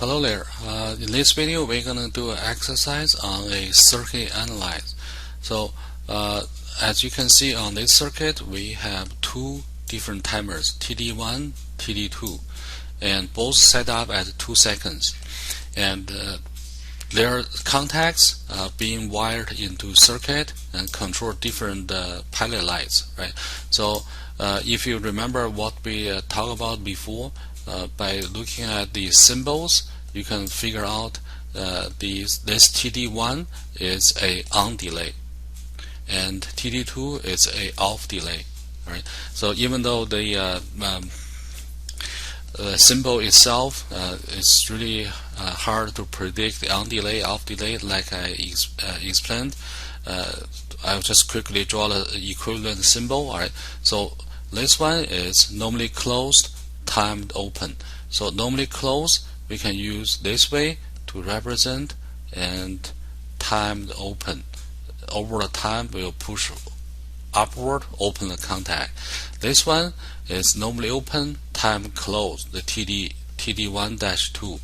Hello there. In this video, we're going to do an exercise on a circuit analyze. So, as you can see on this circuit, we have two different timers, TD1, TD2, and both set up at 2 seconds. And their contacts being wired into circuit and control different pilot lights, right? So, if you remember what we talked about before, by looking at the symbols, you can figure out this TD1 is a on delay and TD2 is a off delay. Right? So even though the symbol itself is really hard to predict the on delay, off delay, like I explained, I'll just quickly draw the equivalent symbol. All right. So this one is normally closed, timed open. So normally closed, we can use this way to represent, and timed open. Over the time, we'll push upward, open the contact. This one is normally open, timed closed, the TD1-2.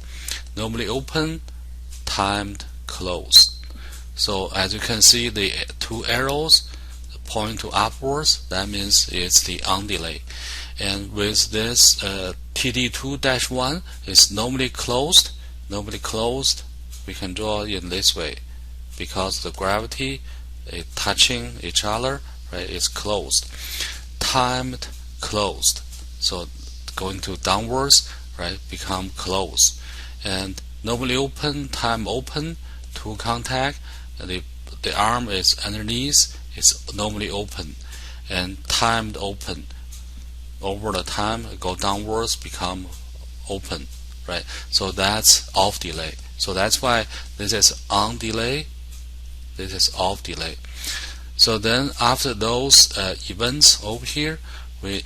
Normally open, timed closed. So as you can see, the two arrows point to upwards. That means it's the on delay. And with this TD2-1 is normally closed. Normally closed, we can draw in this way because the gravity is touching each other, right? It's closed. Timed closed, so going to downwards, right? Become closed. And normally open, time open, two contact. The arm is underneath. It's normally open, and timed open. Over the time, go downwards, become open, right? So that's off delay. So that's why this is on delay, this is off delay. So then after those events over here, we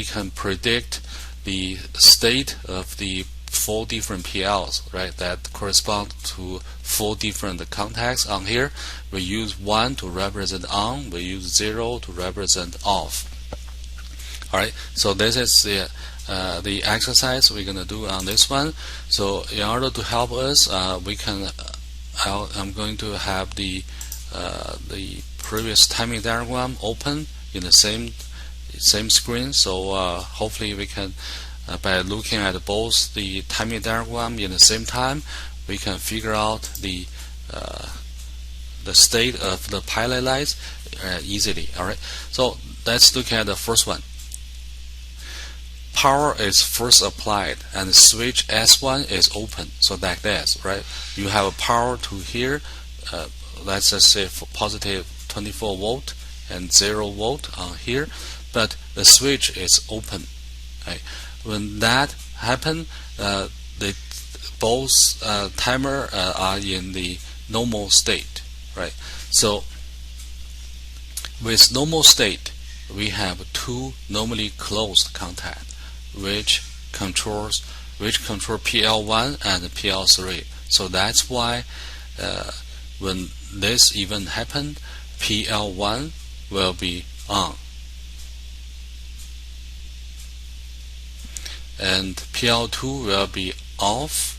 can predict the state of the 4 different PLs, right? That correspond to 4 different contacts on here. We use 1 to represent on, we use 0 to represent off. Alright, so this is the exercise we're gonna do on this one. So in order to help us, I'm going to have the previous timing diagram open in the same screen. So hopefully we can, by looking at both the timing diagram in the same time, we can figure out the state of the pilot lights easily. Alright, so let's look at the first one. Power is first applied and switch S1 is open, so like this, right? You have a power to here, let's just say for positive 24 volt and 0 volt on here, but the switch is open. Right? When that happens, both timer are in the normal state, right? So with normal state, we have 2 normally closed contacts, which control PL1 and PL3. So that's why when this event happens, PL1 will be on and PL2 will be off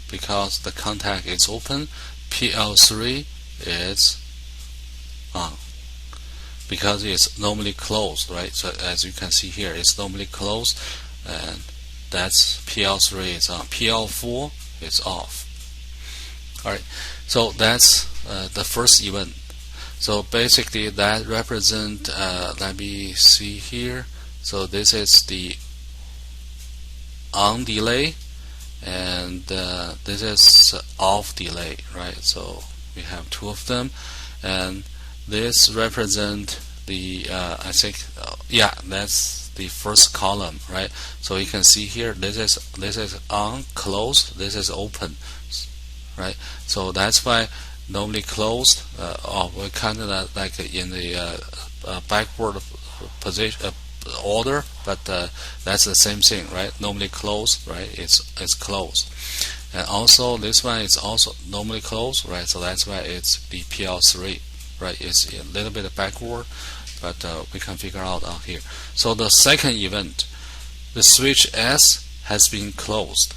because the contact is open. PL3 is on because it's normally closed, right? So as you can see here, it's normally closed, and that's PL3 is on. PL4 is off. Alright, so that's the first event. So basically that represent, let me see here. So this is the on delay, and this is off delay, right? So we have 2 of them, and this represent the I think that's the first column, right? So you can see here this is on, closed, this is open, right? So that's why normally closed, we're kind of like in the backward position order, but that's the same thing, right? Normally closed, right? It's closed, and also this one is also normally closed, right? So that's why it's the PL3. Right, it's a little bit backward, but we can figure out here. So the second event, the switch S has been closed.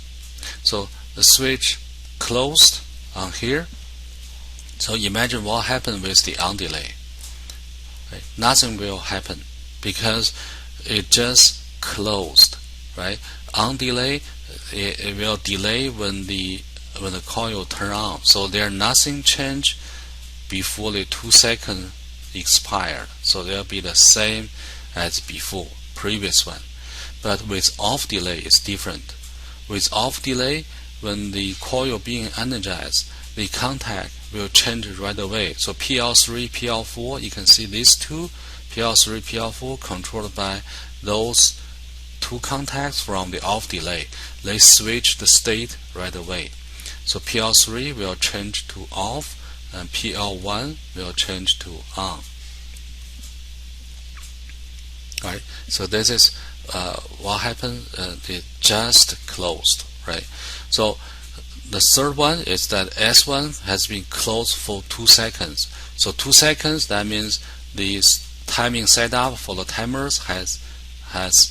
So the switch closed on here. So imagine what happened with the on delay. Right? Nothing will happen because it just closed. Right? On delay, it will delay when the coil turn on. So there nothing change before the 2 seconds expired. So they'll be the same as before, previous one. But with off delay, it's different. With off delay, when the coil being energized, the contact will change right away. So PL3, PL4, you can see these two, PL3, PL4, controlled by those two contacts from the off delay. They switch the state right away. So PL3 will change to off, and PL1 will change to on. Right. So this is what happened. It just closed. Right. So the third one is that S1 has been closed for 2 seconds. So 2 seconds, that means the timing setup for the timers has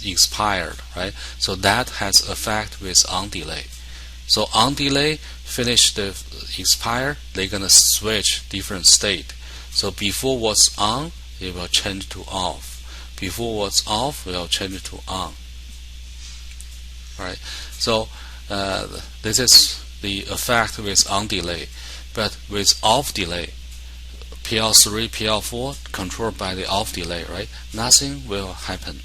expired. Right. So that has effect with on delay. So on delay finish the expire, they're gonna switch different state. So before was on, it will change to off. Before was off, it will change to on. Right. So this is the effect with on delay. But with off delay, PL3, PL4 controlled by the off delay, right? Nothing will happen,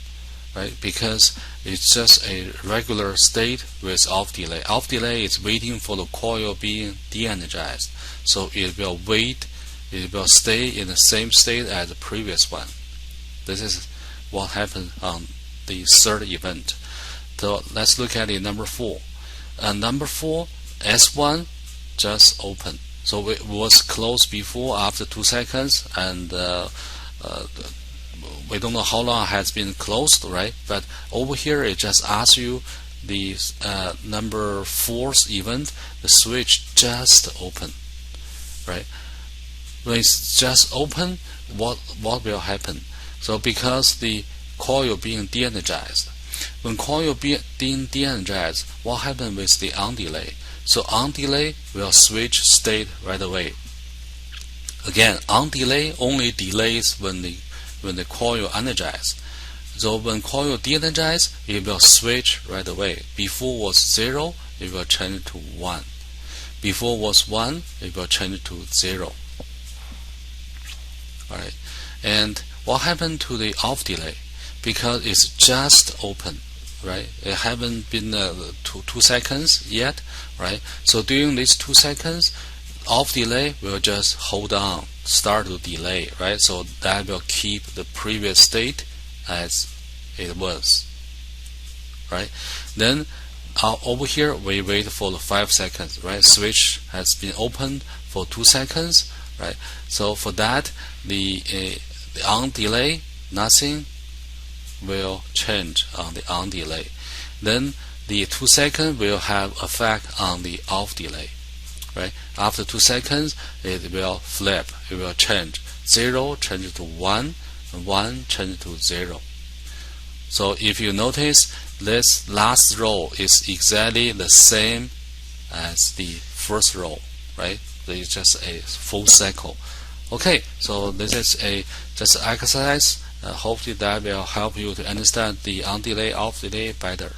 right? Because it's just a regular state with off delay. Off delay is waiting for the coil being de-energized. So it will wait, it will stay in the same state as the previous one. This is what happened on the third event. So let's look at the number 4. Number 4, S1 just open. So it was closed before after 2 seconds, and we don't know how long it has been closed, right? But over here it just asks you the number 4th event, the switch just open, right? When it's just open, what will happen? So because the coil being de-energized, when coil being de-energized, what happens with the on delay? So on delay will switch state right away. Again, on delay only delays when the coil energized. So when coil de-energized, it will switch right away. Before was 0, it will change to 1. Before was 1, it will change to 0. Alright. And what happened to the off delay? Because it's just open, right? It haven't been 2 seconds yet, right? So during these 2 seconds, off delay will just hold on, start to delay, right? So that will keep the previous state as it was, right? Then over here we wait for the 5 seconds, right? Switch has been opened for 2 seconds, right? So for that, the on delay, nothing will change on the on delay. Then the 2 seconds will have effect on the off delay, right? After 2 seconds, it will flip, it will change. 0 change to 1, and 1 change to 0. So if you notice, this last row is exactly the same as the first row, right? It's just a full cycle. Okay, so this is just an exercise. Hopefully that will help you to understand the on delay, off delay better.